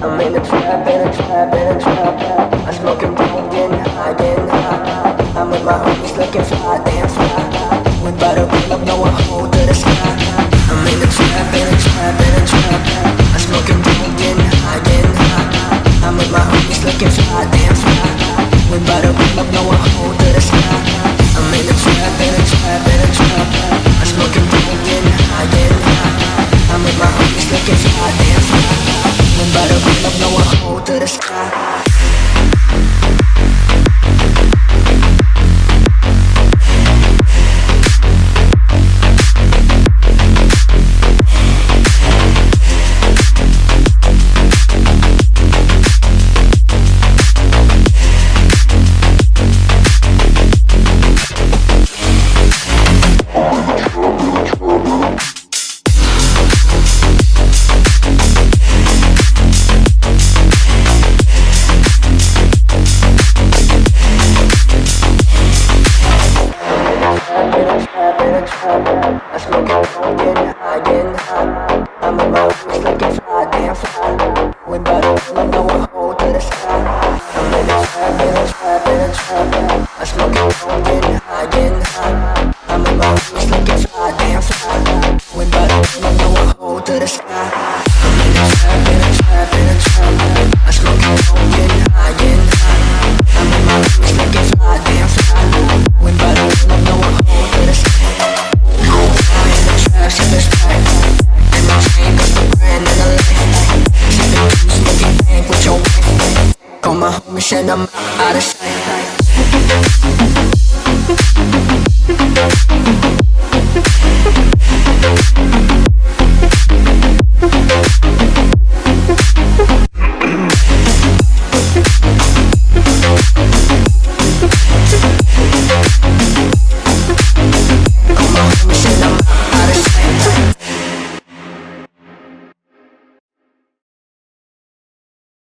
I'm in a trap, in a trap, in a trap. I'm smoking dope, getting high, getting high. I'm with my homies looking fly, damn fly. We bout to pull up, no one hold to the sky. I'm in a trap, in a trap, in a trap. I'm smoking dope, getting high, getting high. I'm with my homies looking fly, damn fly. We bout to pull up, no one hold to the sky. I'm in a trap, in a trap, in a trap. I'm smoking dope, getting high, getting high. I'm with my homies looking fly, damn fly. We bout to pull up, no one hold to the sky. I smoke it, getting high, getting high. I'm in my homies looking fly, damn fly. We bout to pull up, no one hold to the sky. I'm in a trap, in a trap, in a trap. I smoke it, getting high, getting high. I'm in my homies looking fly, damn fly. We bout to pull up, no one hold to the sky. I'm in a trap, in a trap, in a trap. I smoke it, getting high, getting high. I'm in my homies looking fly, damn fly. We bout to pull up, no one hold to the sky. Sippin' Sprite, and my chain got the brand and the life. Sippin' juice, smoking dank with your wife. Call my homies and I'm out of sight.